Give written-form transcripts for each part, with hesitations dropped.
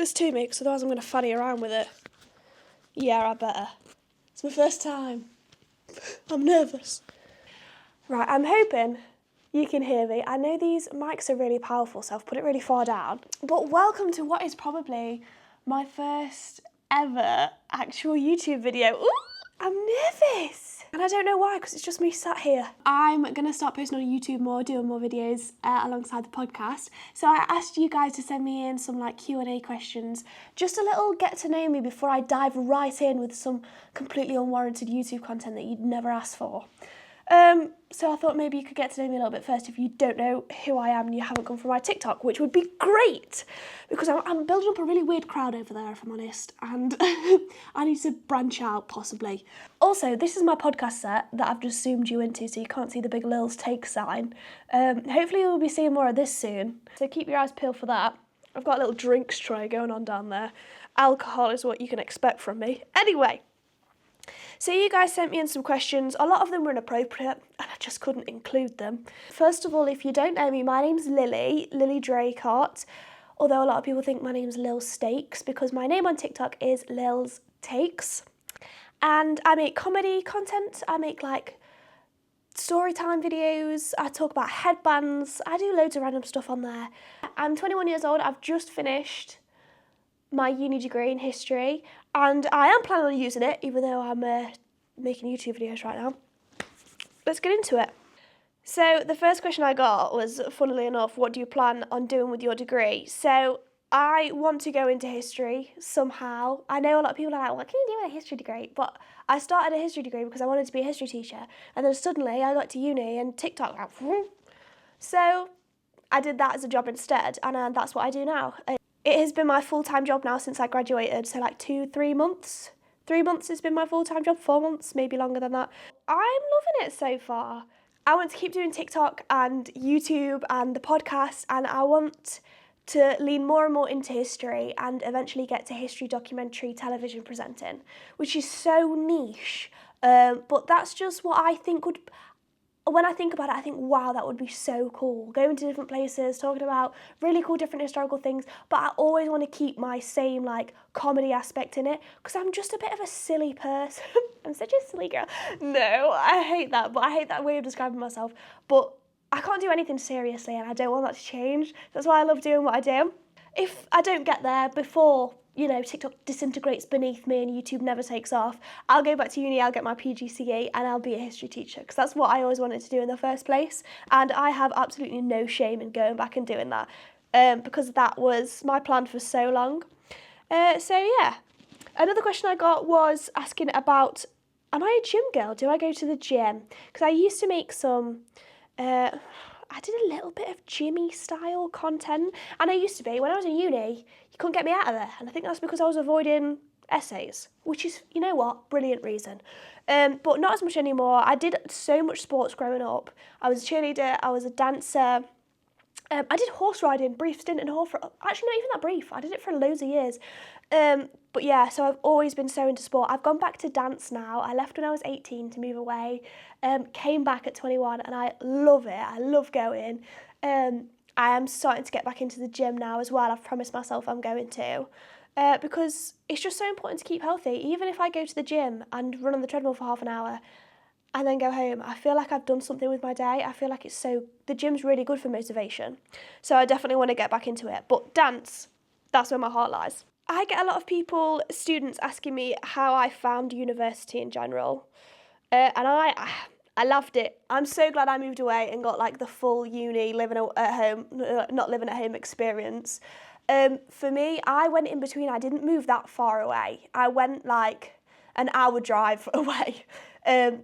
this to me, because otherwise I'm going to fanny around with it. Yeah, I better. It's my first time. I'm nervous. Right, I'm hoping you can hear me. I know these mics are really powerful, so I've put it really far down. But welcome to what is probably my first ever actual YouTube video. Ooh, I'm nervous. And I don't know why, because it's just me sat here. I'm going to start posting on YouTube more, doing more videos alongside the podcast. So I asked you guys to send me in some like Q&A questions, just a little get to know me before I dive right in with some completely unwarranted YouTube content that you'd never asked for. So I thought maybe you could get to know me a little bit first if you don't know who I am and you haven't come from my TikTok, which would be great, because I'm building up a really weird crowd over there, if I'm honest, and I need to branch out, possibly. Also, this is my podcast set that I've just zoomed you into, so you can't see the big Lil's Take sign. Hopefully you'll be seeing more of this soon, so keep your eyes peeled for that. I've got a little drinks tray going on down there. Alcohol is what you can expect from me. Anyway. So you guys sent me in some questions. A lot of them were inappropriate and I just couldn't include them. First of all, if you don't know me, my name's Lily Draycott, although a lot of people think my name's Lil Steaks because my name on TikTok is Lil's Takes. And I make comedy content. I make like story time videos. I talk about headbands. I do loads of random stuff on there. I'm 21 years old. I've just finished my uni degree in history, and I am planning on using it, even though I'm making YouTube videos right now. Let's get into it. So the first question I got was, funnily enough, what do you plan on doing with your degree? So I want to go into history somehow. I know a lot of people are like, what can you do with a history degree? But I started a history degree because I wanted to be a history teacher, and then suddenly I got to uni and TikTok went, whoop. So I did that as a job instead, and that's what I do now. It has been my full-time job now since I graduated, so like 3 months. 3 months has been my full-time job, 4 months, maybe longer than that. I'm loving it so far. I want to keep doing TikTok and YouTube and the podcast, and I want to lean more and more into history and eventually get to history documentary television presenting, which is so niche. But that's just what I think would... When I think about it, I think, wow, that would be so cool. Going to different places, talking about really cool different historical things, but I always want to keep my same, like, comedy aspect in it, because I'm just a bit of a silly person. I'm such a silly girl. No, I hate that, but I hate that way of describing myself. But I can't do anything seriously, and I don't want that to change. That's why I love doing what I do. If I don't get there before, you know, TikTok disintegrates beneath me and YouTube never takes off, I'll go back to uni, I'll get my PGCE and I'll be a history teacher, because that's what I always wanted to do in the first place, and I have absolutely no shame in going back and doing that, because that was my plan for so long. So yeah, another question I got was asking about, am I a gym girl? Do I go to the gym? Because I used to make some... I did a little bit of gymmy style content, and I used to be, when I was in uni, you couldn't get me out of there, and I think that's because I was avoiding essays, which is, you know what, brilliant reason. But not as much anymore. I did so much sports growing up. I was a cheerleader, I was a dancer, I did horse riding, brief stint in horse riding, actually not even that brief, I did it for loads of years. But yeah, so I've always been so into sport. I've gone back to dance now. I left when I was 18 to move away, came back at 21, and I love it. I love going. I am starting to get back into the gym now as well. I've promised myself I'm going to, because it's just so important to keep healthy. Even if I go to the gym and run on the treadmill for half an hour and then go home, I feel like I've done something with my day. I feel like the gym's really good for motivation. So I definitely want to get back into it. But dance, that's where my heart lies. I get a lot of students asking me how I found university in general, and I loved it. I'm so glad I moved away and got like the full uni living at home, not living at home experience. For me, I went in between. I didn't move that far away. I went like an hour drive away,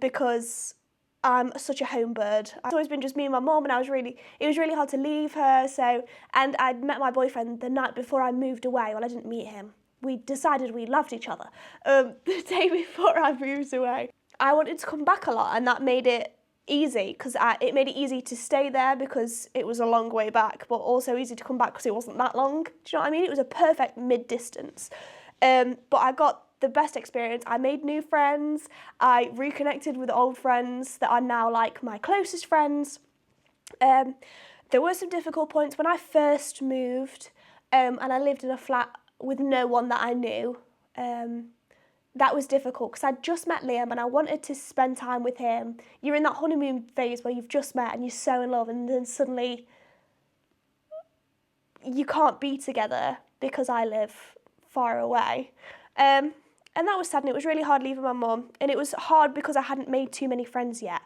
because I'm such a home bird. It's always been just me and my mum, and it was really hard to leave her. And I'd met my boyfriend the night before I moved away. Well, I didn't meet him. We decided we loved each other the day before I moved away. I wanted to come back a lot, and that made it easy, because it made it easy to stay there because it was a long way back, but also easy to come back because it wasn't that long. Do you know what I mean? It was a perfect mid-distance. But I got the best experience. I made new friends. I reconnected with old friends that are now like my closest friends. There were some difficult points when I first moved, and I lived in a flat with no one that I knew. That was difficult because I'd just met Liam and I wanted to spend time with him. You're in that honeymoon phase where you've just met and you're so in love, and then suddenly you can't be together because I live far away. And that was sad, and it was really hard leaving my mum, and it was hard because I hadn't made too many friends yet.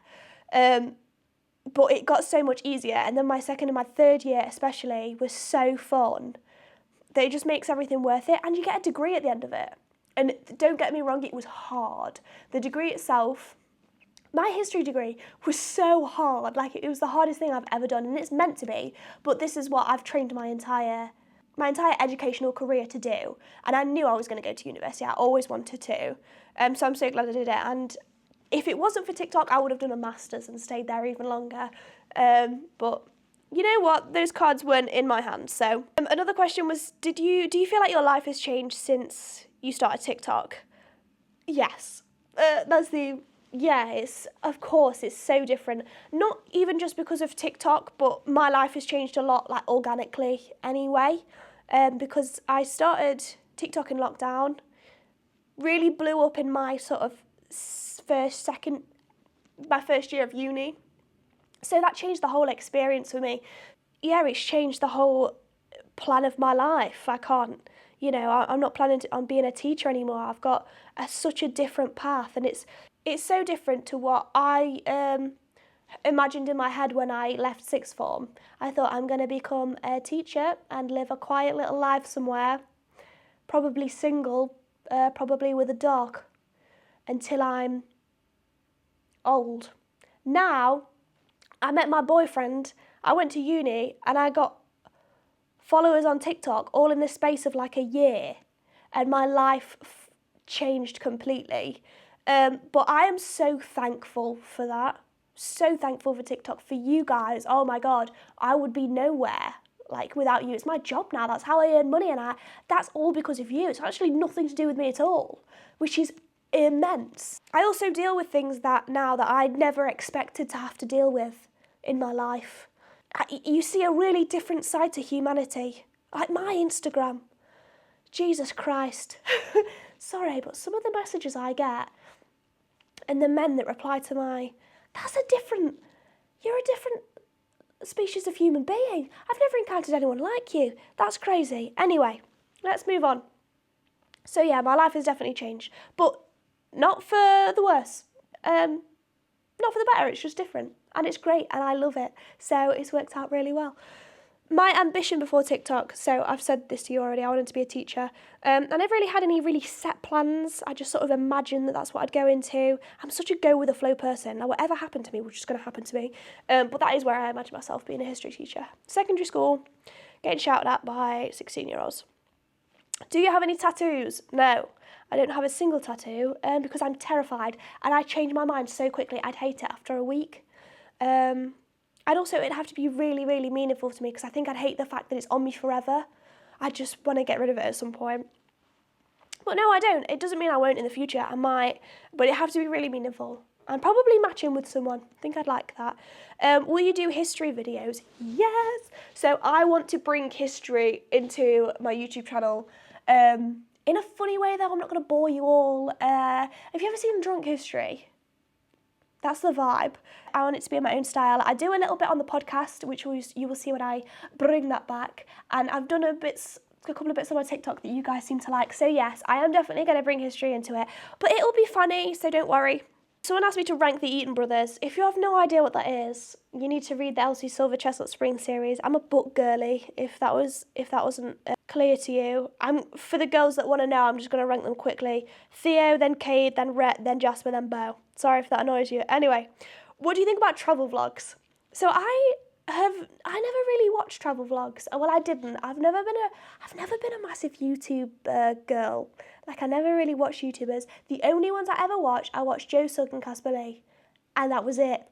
But it got so much easier, and then my second and my third year especially was so fun that it just makes everything worth it, and you get a degree at the end of it. And don't get me wrong, it was hard. The degree itself, my history degree, was so hard. Like, it was the hardest thing I've ever done, and it's meant to be, but this is what I've trained my entire educational career to do. And I knew I was going to go to university. I always wanted to. So I'm so glad I did it. And if it wasn't for TikTok, I would have done a master's and stayed there even longer. But you know what? Those cards weren't in my hands. So another question was, do you feel like your life has changed since you started TikTok? Yes. Of course, it's so different. Not even just because of TikTok, but my life has changed a lot, like organically anyway. Because I started TikTok in lockdown, really blew up in my sort of my first year of uni. So that changed the whole experience for me. Yeah, it's changed the whole plan of my life. I'm not planning on being a teacher anymore. I've got such a different path, and it's so different to what I imagined in my head when I left sixth form. I thought I'm going to become a teacher and live a quiet little life somewhere, probably single, probably with a dog, until I'm old. Now, I met my boyfriend, I went to uni, and I got followers on TikTok all in the space of like a year, and my life changed completely. But I am so thankful for that. So thankful for TikTok, for you guys. Oh my God, I would be nowhere like without you. It's my job now. That's how I earn money, and that's all because of you. It's actually nothing to do with me at all, which is immense. I also deal with things that I never expected to have to deal with in my life. You see a really different side to humanity. Like my Instagram. Jesus Christ. Sorry, but some of the messages I get and the men that reply to you're a different species of human being. I've never encountered anyone like you. That's crazy. Anyway, let's move on. So yeah, my life has definitely changed, but not for the worse. Not for the better, it's just different. And it's great, and I love it. So it's worked out really well. My ambition before TikTok, so I've said this to you already, I wanted to be a teacher. I never really had any really set plans. I just sort of imagined that that's what I'd go into. I'm such a go with the flow person. Now, whatever happened to me was just going to happen to me. But that is where I imagine myself being a history teacher. Secondary school, getting shouted at by 16-year-olds. Do you have any tattoos? No, I don't have a single tattoo because I'm terrified, and I change my mind so quickly. I'd hate it after a week. And also it'd have to be really, really meaningful to me, because I think I'd hate the fact that it's on me forever. I just want to get rid of it at some point. But no, I don't. It doesn't mean I won't in the future. I might, but it has to be really meaningful. And probably matching with someone. I think I'd like that. Will you do history videos? Yes. So I want to bring history into my YouTube channel in a funny way, though. I'm not going to bore you all. Have you ever seen Drunk History? That's the vibe. I want it to be in my own style. I do a little bit on the podcast, which you will see when I bring that back. And I've done a couple of bits on my TikTok that you guys seem to like. So yes, I am definitely going to bring history into it. But it'll be funny, so don't worry. Someone asked me to rank the Eaton brothers. If you have no idea what that is, you need to read the Elsie Silver Chestnut Spring series. I'm a book girly, if that wasn't clear to you. For the girls that want to know, I'm just going to rank them quickly. Theo, then Cade, then Rhett, then Jasper, then Beau. Sorry if that annoys you. Anyway, what do you think about travel vlogs? So I never really watched travel vlogs. Well, I didn't. I've never been a massive YouTube girl. Like, I never really watched YouTubers. The only ones I watched Joe Sugg and Casper Lee, and that was it.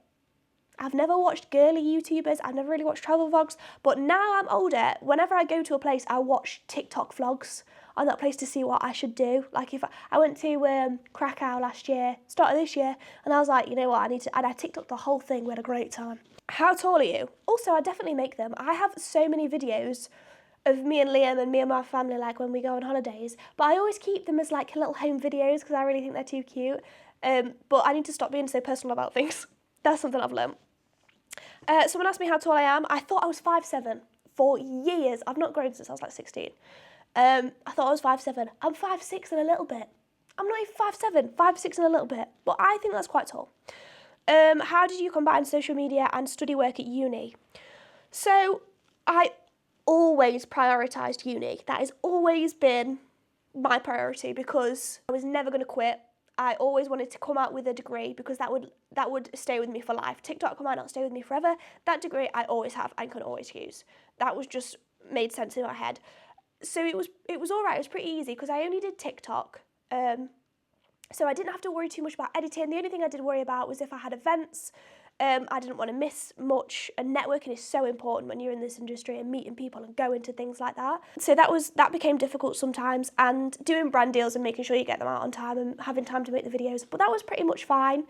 I've never watched girly YouTubers. I've never really watched travel vlogs. But now I'm older, whenever I go to a place, I watch TikTok vlogs on that place to see what I should do. Like, if I went to Krakow last year, start of this year, and I was like, you know what, and I TikToked the whole thing. We had a great time. How tall are you? Also, I definitely make them. I have so many videos of me and Liam and me and my family, like when we go on holidays. But I always keep them as like little home videos because I really think they're too cute. But I need to stop being so personal about things. That's something I've learned. Someone asked me how tall I am. I thought I was 5'7" for years. I've not grown since I was like 16. I thought I was 5'7". I'm 5'6" and a little bit. I'm not even 5'7", 5'6" and a little bit. But I think that's quite tall. How did you combine social media and study work at uni? So I always prioritised uni. That has always been my priority because I was never going to quit. I always wanted to come out with a degree because that would stay with me for life. TikTok might not stay with me forever. That degree I always have and can always use. That was just made sense in my head. So it was all right. It was pretty easy because I only did TikTok. So I didn't have to worry too much about editing. The only thing I did worry about was if I had events. I didn't want to miss much, and networking is so important when you're in this industry and meeting people and going to things like that. So that became difficult sometimes, and doing brand deals and making sure you get them out on time and having time to make the videos, but that was pretty much fine.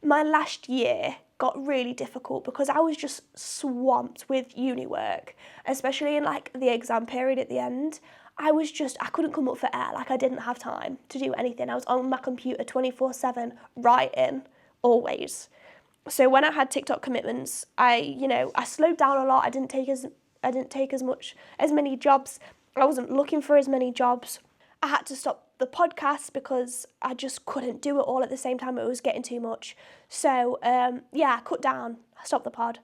My last year got really difficult because I was just swamped with uni work, especially in like the exam period at the end. I couldn't come up for air, like I didn't have time to do anything. I was on my computer 24/7 writing, always. So when I had TikTok commitments, I slowed down a lot. I didn't take as many jobs. I wasn't looking for as many jobs. I had to stop the podcast because I just couldn't do it all at the same time. It was getting too much. So I cut down. I stopped the pod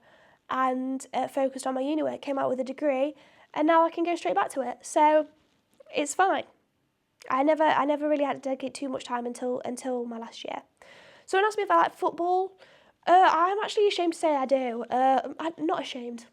and focused on my uni work. Came out with a degree, and now I can go straight back to it. So it's fine. I never really had to dedicate too much time until my last year. Someone asked me if I like football. I'm actually ashamed to say I do. I'm not ashamed.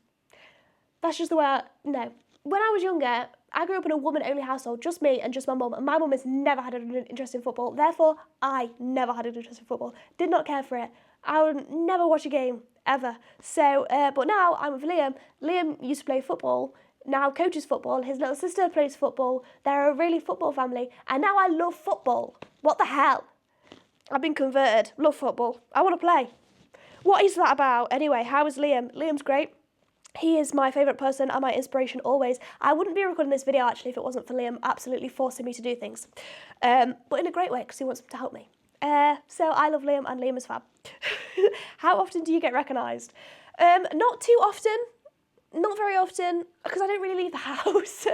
That's just the way no. When I was younger, I grew up in a woman-only household, just me and just my mum. And my mum has never had an interest in football. Therefore, I never had an interest in football. Did not care for it. I would never watch a game, ever. So, but now I'm with Liam. Liam used to play football, now coaches football. His little sister plays football. They're a really football family. And now I love football. What the hell? I've been converted. Love football. I want to play. What is that about? Anyway, how is Liam? Liam's great. He is my favourite person and my inspiration always. I wouldn't be recording this video actually if it wasn't for Liam absolutely forcing me to do things. But in a great way because he wants to help me. So I love Liam and Liam is fab. How often do you get recognised? Not too often. Not very often because I don't really leave the house.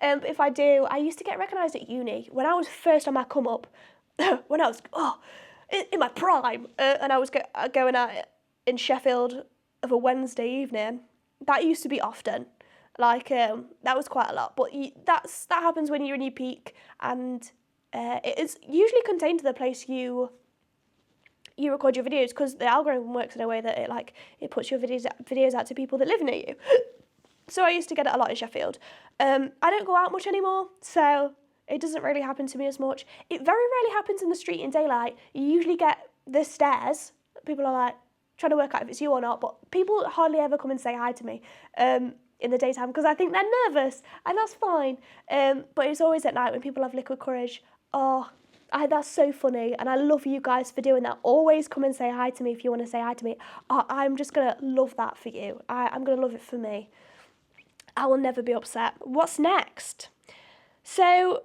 But if I do, I used to get recognised at uni. When I was first on my come up, when I was in my prime, and I was going out in Sheffield of a Wednesday evening. That used to be often, like that was quite a lot. But that happens when you're in your peak, and it is usually contained to the place you record your videos because the algorithm works in a way that it puts your videos out to people that live near you. So I used to get it a lot in Sheffield. I don't go out much anymore, so it doesn't really happen to me as much. It very rarely happens in the street in daylight. You usually get the stares. People are like trying to work out if it's you or not, but people hardly ever come and say hi to me in the daytime because I think they're nervous, and that's fine. But it's always at night when people have liquid courage. That's so funny, and I love you guys for doing that. Always come and say hi to me if you want to say hi to me. I'm just going to love that for you. I'm going to love it for me. I will never be upset. What's next? So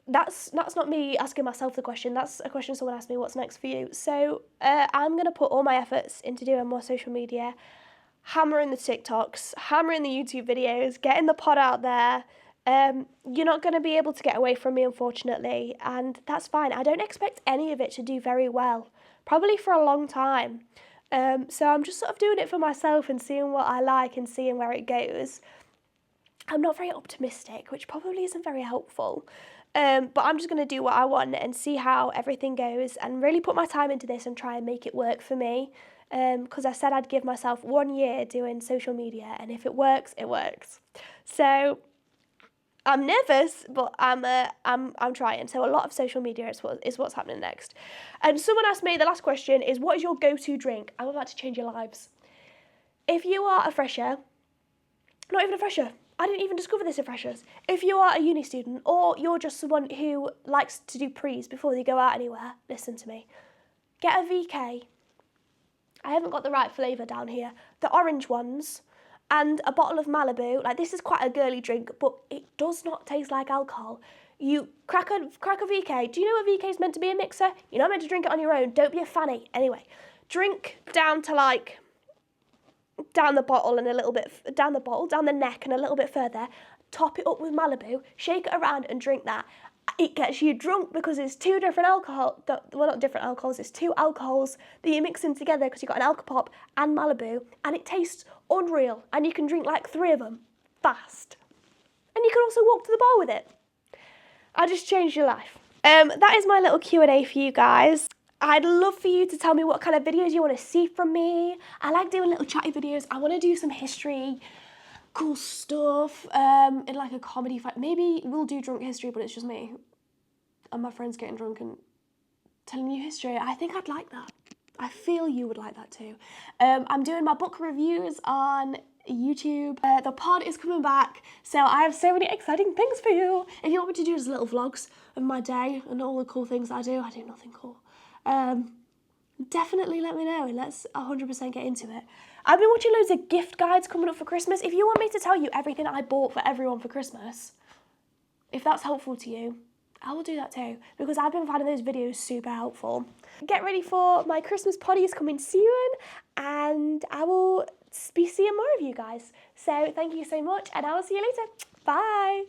that's not me asking myself the question. That's a question someone asked me, what's next for you? So I'm going to put all my efforts into doing more social media, hammering the TikToks, hammering the YouTube videos, getting the pod out there. You're not going to be able to get away from me, unfortunately, and that's fine. I don't expect any of it to do very well, probably for a long time. So I'm just sort of doing it for myself and seeing what I like and seeing where it goes. I'm not very optimistic, which probably isn't very helpful. But I'm just going to do what I want and see how everything goes and really put my time into this and try and make it work for me. Because I said I'd give myself 1 year doing social media, and if it works, it works. So I'm nervous, but I'm trying. So a lot of social media is what's happening next. And someone asked me, the last question is, what is your go-to drink? I'm about to change your lives. If you are a fresher, not even a fresher, I didn't even discover this in freshers. If you are a uni student or you're just someone who likes to do prees before they go out anywhere, listen to me. Get a VK. I haven't got the right flavour down here. The orange ones and a bottle of Malibu. Like, this is quite a girly drink, but it does not taste like alcohol. You crack a VK. Do you know a VK is meant to be a mixer? You're not meant to drink it on your own. Don't be a fanny. Anyway, drink down to like, down the bottle and a little bit, down the neck and a little bit further. Top it up with Malibu, shake it around and drink that. It gets you drunk because it's two different alcohol, well, not different alcohols, it's two alcohols that you're mixing together because you've got an Alka-Pop and Malibu, and it tastes unreal, and you can drink like 3 of them fast. And you can also walk to the bar with it. I just changed your life. That is my little Q&A for you guys. I'd love for you to tell me what kind of videos you want to see from me. I like doing little chatty videos. I want to do some history, cool stuff, in like a comedy fight. Maybe we'll do drunk history, but it's just me and my friends getting drunk and telling you history. I think I'd like that. I feel you would like that too. I'm doing my book reviews on YouTube. The pod is coming back, so I have so many exciting things for you. If you want me to do just little vlogs of my day and all the cool things I do nothing cool. Definitely let me know and let's 100% get into it. I've been watching loads of gift guides coming up for Christmas. If you want me to tell you everything I bought for everyone for Christmas, if that's helpful to you, I will do that too, because I've been finding those videos super helpful. Get ready for my Christmas potties coming soon, and I will be seeing more of you guys. So thank you so much, and I will see you later. Bye.